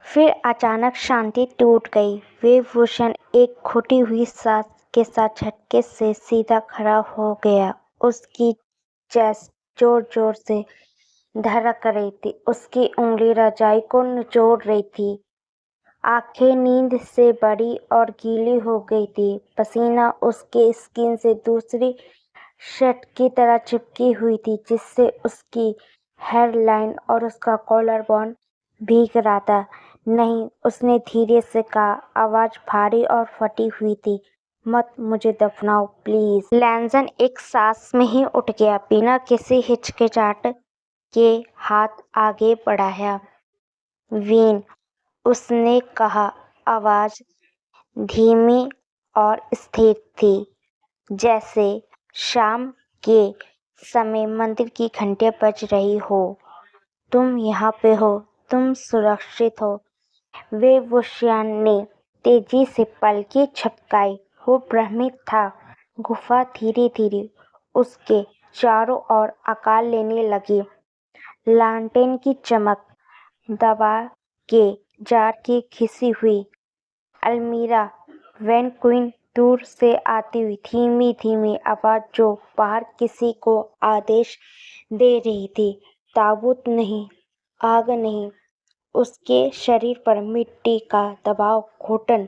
फिर अचानक शांति टूट गई। विभूषण एक घुटी हुई सांस के साथ झटके से सीधा खड़ा हो गया। उसकी चेस्ट जोर जोर से धड़क रही थी। उसकी उंगली रजाई को निचोड़ रही थी। आंखें नींद से बड़ी और गीली हो गई थी। पसीना उसके स्किन से दूसरी शर्ट की तरह चिपकी हुई थी, जिससे उसकी हेयरलाइन और उसका कॉलर बोन भीग रहा था। नहीं, उसने धीरे से कहा, आवाज भारी और फटी हुई थी, मत मुझे दफनाओ प्लीज। लैंजन एक सांस में ही उठ गया, बिना किसी हिचकिचाहट के हाथ आगे बढ़ाया। वीन, उसने कहा, आवाज धीमी और स्थिर थी, जैसे शाम के समय मंदिर की घंटियां बज रही हो। तुम यहाँ पे हो, तुम सुरक्षित हो। विभूषण ने तेजी से पलकें झपकाई। वो भ्रमित था। गुफा धीरे धीरे उसके चारों ओर आकार लेने लगी। लालटेन की चमक, दबा के जार की घिसी हुई अलमीरा, वैन क्वीन दूर से आती हुई धीमी धीमी आवाज जो बाहर किसी को आदेश दे रही थी। ताबूत नहीं, आग नहीं, उसके शरीर पर मिट्टी का दबाव, घुटन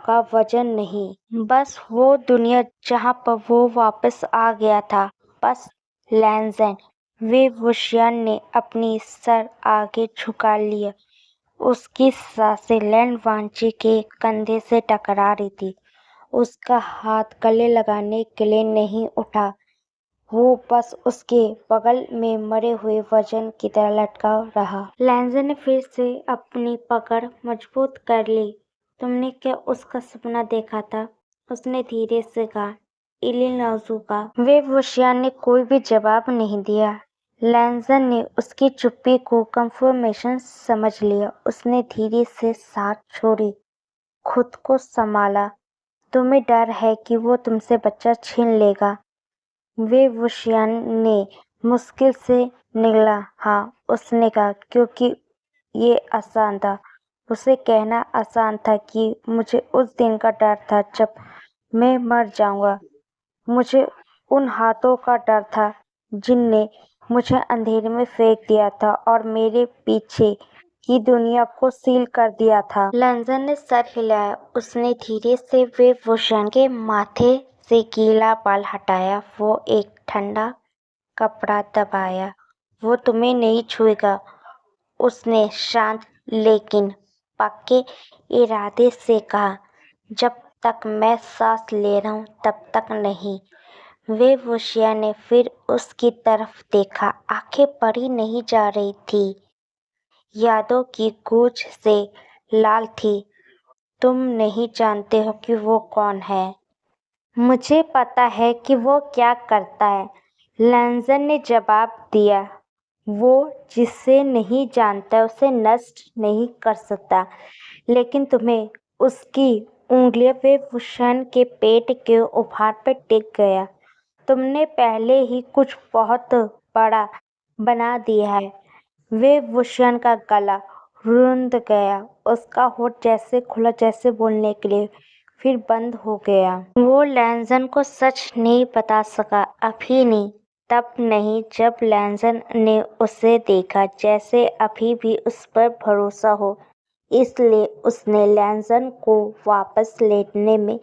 का वजन नहीं, बस वो दुनिया जहाँ पर वो वापस आ गया था। बस लैंजन। विभूषण ने अपनी सर आगे झुका लिया। उसकी सांसें लैंड वांची के कंधे से टकरा रही थी। उसका हाथ गले लगाने के लिए नहीं उठा, वो बस उसके बगल में मरे हुए वजन की तरह लटका रहा। लैंजन ने फिर से अपनी पकड़ मजबूत कर ली। तुमने क्या उसका सपना देखा था? उसने धीरे से कहा, इलिनोज़ का। विभूषण ने कोई भी जवाब नहीं दिया। लैंजन ने उसकी चुप्पी को कंफर्मेशन समझ लिया। उसने धीरे से सांस छोड़ी, खुद को संभाला। तुम्हें डर है कि वो तुमसे बच्चा छीन लेगा? विभूषण ने मुश्किल से निगला। हाँ, उसने कहा, क्योंकि ये आसान था। उसे कहना आसान था कि मुझे उस दिन का डर था जब मैं मर जाऊंगा। मुझे उन हाथों का डर था जिनने मुझे अंधेरे में फेंक दिया था और मेरे पीछे की दुनिया को सील कर दिया था। लैंजन ने सर हिलाया। उसने धीरे से विभूषण के माथे से गीला बाल हटाया। वो एक ठंडा कपड़ा दबाया। वो तुम्हें नहीं छुएगा, उसने शांत लेकिन पक्के इरादे से कहा। जब तक मैं सांस ले रहा हूं तब तक नहीं। विभूषण ने फिर उसकी तरफ देखा। आंखें बड़ी नहीं जा रही थी, यादों की गूंज से लाल थी। तुम नहीं जानते हो कि वो कौन है। मुझे पता है कि वो क्या करता है, लैंजन ने जवाब दिया। वो जिसे नहीं जानता उसे नष्ट नहीं कर सकता, लेकिन तुम्हें उसकी उंगलियां विभूषण के पेट के उभार पर टिक गया। तुमने पहले ही कुछ बहुत बड़ा बना दिया है। विभूषण का गला रुंध गया। उसका होठ जैसे खुला, जैसे बोलने के लिए, फिर बंद हो गया। वो लैंजन को सच नहीं बता सका, अभी नहीं, तब नहीं जब लैंजन ने उसे देखा, जैसे अभी भी उस पर भरोसा हो। इसलिए उसने लैंजन को वापस लेटने में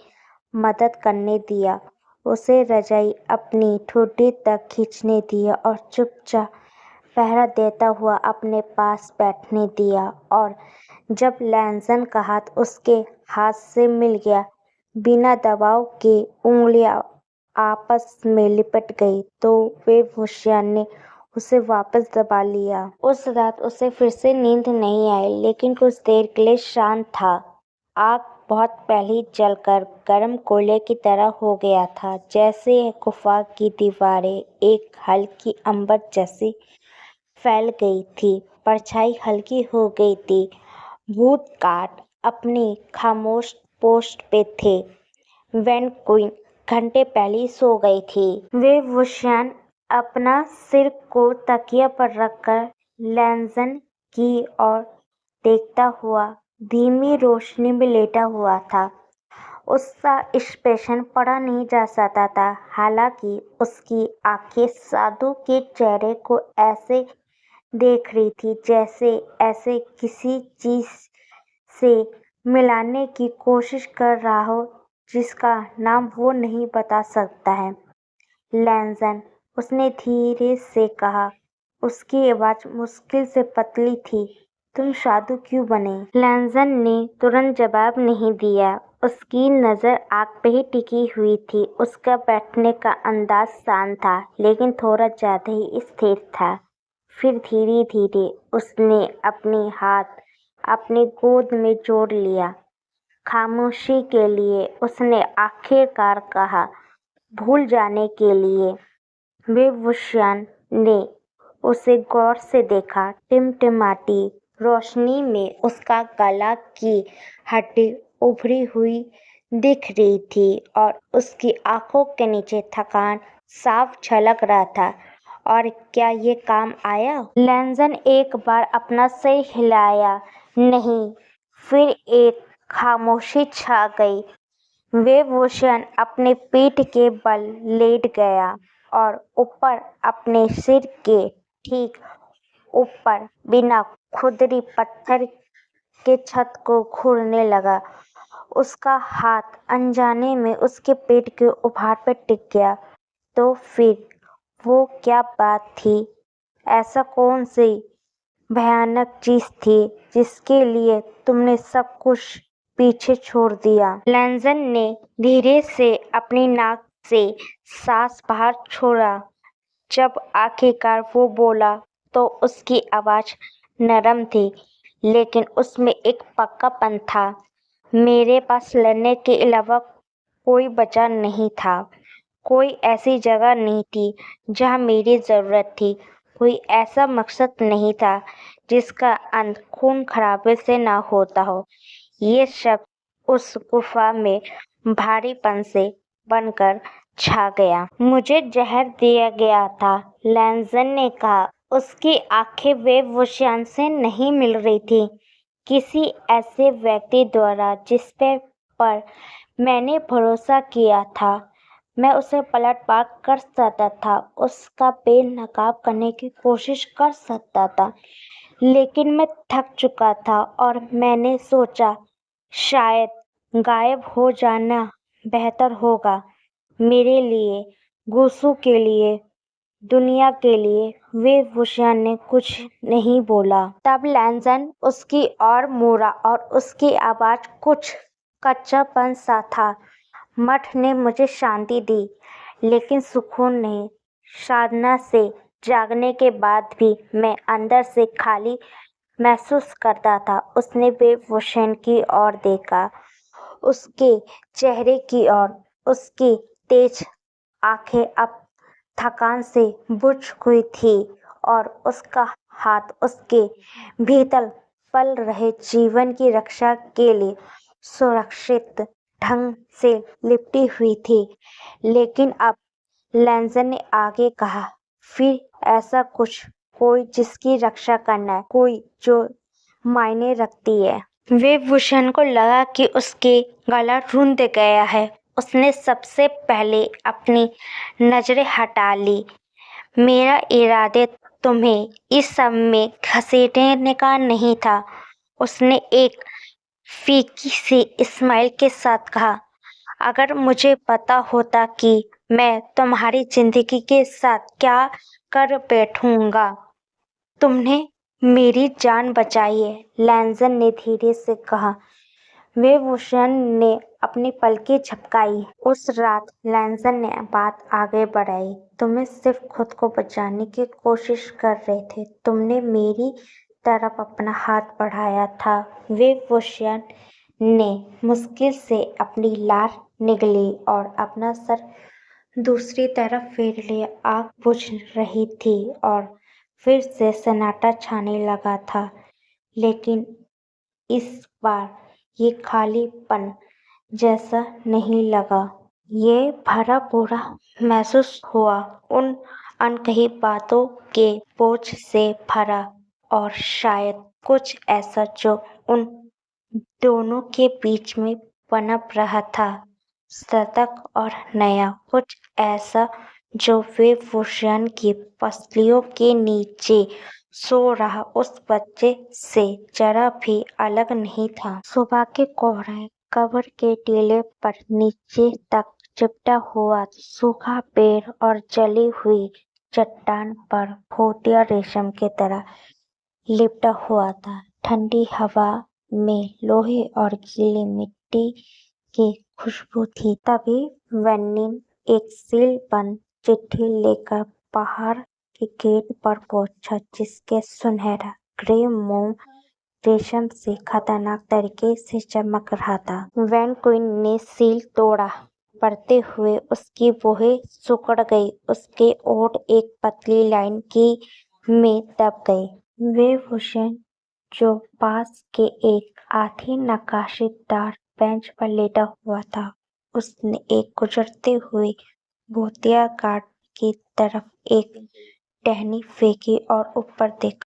मदद करने दिया, उसे रजाई अपनी ठुड्डी तक खींचने दिया और चुपचाप पहरा देता हुआ अपने पास बैठने दिया। और जब लैंजन का हाथ उसके हाथ से मिल गया, बिना दबाव के उंगलियां आपस में लिपट गई, तो विभूषण ने उसे वापस दबा लिया। उस रात उसे फिर से नींद नहीं आई, लेकिन कुछ देर के लिए शांत था। आग बहुत पहले जलकर गर्म कोयले की तरह हो गया था, जैसे गुफा की दीवारें एक हल्की अंबर जैसी फैल गई थी। परछाई हल्की हो गई थी। भूत काट अपनी खामोश पोस्ट पे थे। वैन क्वीन घंटे पहले ही सो गई थी। विभूषण अपना सिर को तकिया पर रखकर लैंजन की ओर देखता हुआ धीमी रोशनी में लेटा हुआ था। उसका एक्सप्रेशन पढ़ा नहीं जा सकता था, हालांकि उसकी आंखें साधु के चेहरे को ऐसे देख रही थी जैसे ऐसे किसी चीज से मिलाने की कोशिश कर रहा हो जिसका नाम वो नहीं बता सकता है। लैंजन, उसने धीरे से कहा। उसकी आवाज मुश्किल से पतली थी। तुम साधु क्यों बने? लैंजन ने तुरंत जवाब नहीं दिया। उसकी नजर आग पे ही टिकी हुई थी। उसका बैठने का अंदाज शांत था, लेकिन थोड़ा ज्यादा ही स्थिर था। फिर धीरे धीरे उसने अपने हाथ अपनी गोद में जोड़ लिया। खामोशी के लिए उसने आखिरकार कहा, भूल जाने के लिए। विभूषण ने उसे गौर से देखा। टिमटिमाती रोशनी में उसका गला की हड्डी उभरी हुई दिख रही थी और उसकी आंखों के नीचे थकान साफ झलक रहा था। और क्या ये काम आया? लैंजन एक बार अपना सिर हिलाया। नहीं। फिर एक खामोशी छा गई। विभूषण अपने पीठ के बल लेट गया और ऊपर अपने सिर के ठीक ऊपर बिना खुरदरी पत्थर के छत को घूरने लगा। उसका हाथ अनजाने में उसके पेट के उभार पर टिक गया। तो फिर वो क्या बात थी? ऐसा कौन सी भयानक चीज थी जिसके लिए तुमने सब कुछ पीछे छोड़ दिया? लैंजन ने धीरे से अपनी नाक से सांस बाहर छोड़ा। जब आखिरकार वो बोला तो उसकी आवाज नरम थी, लेकिन उसमें एक पक्कापन था। मेरे पास लड़ने के अलावा कोई बचा नहीं था। कोई ऐसी जगह नहीं थी जहाँ मेरी जरूरत थी। कोई ऐसा मकसद नहीं था जिसका अंत खून खराबे से ना होता हो। ये शब्द उस गुफा में भारीपन से बनकर छा गया। मुझे जहर दिया गया था, लैंजन ने कहा। उसकी आंखें विभूषण से नहीं मिल रही थी। किसी ऐसे व्यक्ति द्वारा जिस पर मैंने भरोसा किया था। मैं उसे पलटवार कर सकता था, उसका बेनकाब करने की कोशिश कर सकता था, लेकिन मैं थक चुका था और मैंने सोचा शायद गायब हो जाना बेहतर होगा मेरे लिए, गुस्सू के लिए, दुनिया के लिए। विभूषण ने कुछ नहीं बोला। तब लैंजन उसकी ओर मुड़ा और उसकी आवाज कुछ कच्चापन सा था। मठ ने मुझे शांति दी, लेकिन सुकून नहीं। साधना से जागने के बाद भी मैं अंदर से खाली महसूस करता था। उसने विभूषण की ओर देखा, उसके चेहरे की ओर। उसकी तेज आंखें अब थकान से बुझ हुई थी और उसका हाथ उसके भीतर पल रहे जीवन की रक्षा के लिए सुरक्षित ढंग से लिपटी हुई थी। लेकिन अब लैंजन ने आगे कहा, फिर ऐसा कुछ, कोई जिसकी रक्षा करना है, कोई जो मायने रखती है। विभूषण को लगा कि उसके गला रुंध गया है। उसने सबसे पहले अपनी नजरें हटा ली। मेरा इरादे तुम्हें इस सब में घसीटने का नहीं था, उसने एक फीकी सी स्माइल के साथ कहा। अगर मुझे पता होता कि मैं तुम्हारी जिंदगी के साथ क्या कर बैठूंगा। तुमने मेरी जान बचाई है, लैंजन ने धीरे से कहा। विभूषण ने अपनी पलकें झपकाई। उस रात लैंजन ने बात आगे बढ़ाई। तुम्हें सिर्फ खुद को बचाने की कोशिश कर रहे थे। तुमने मेरी तरफ अपना हाथ बढ़ाया था। विभूषण ने मुश्किल से अपनी लार निगली और अपना सर दूसरी तरफ फेर लिया। आग बुझ रही थी और फिर से सन्नाटा छाने लगा था, लेकिन इस बार ये खालीपन जैसा नहीं लगा। ये भरा पूरा महसूस हुआ, उन अनकही बातों के बोझ से भरा, और शायद कुछ ऐसा जो उन दोनों के बीच में पनप रहा था, सतर्क और नया, कुछ ऐसा जो वेबभूषण की पसलियों के नीचे सो रहा उस बच्चे से जरा भी अलग नहीं था। सुबह के कोहरे कब्र के टीले पर नीचे तक चिपटा हुआ सूखा पेड़ और जली हुई चट्टान पर भूतिया रेशम की तरह लिपटा हुआ था। ठंडी हवा में लोहे और गीली मिट्टी की खुशबू थी। तभी वन्नी एक सील बंद चिट्ठी लेकर पहाड़ के गेट पर पहुंचा, जिसके सुनहरा ग्रे मोम रेशम से खतरनाक तरीके से चमक रहा था। वैन क्वीन ने सील तोड़ा। पढ़ते हुए उसकी भौहें सिकुड़ गई, उसके होंठ एक पतली लाइन की में दब गए। वेबभूषण, जो पास के एक आधी नक्काशीदार बेंच पर लेटा हुआ था, उसने एक गुजरते हुए भूतिया गार्ड की तरफ एक टहनी फेंकी और ऊपर देखा।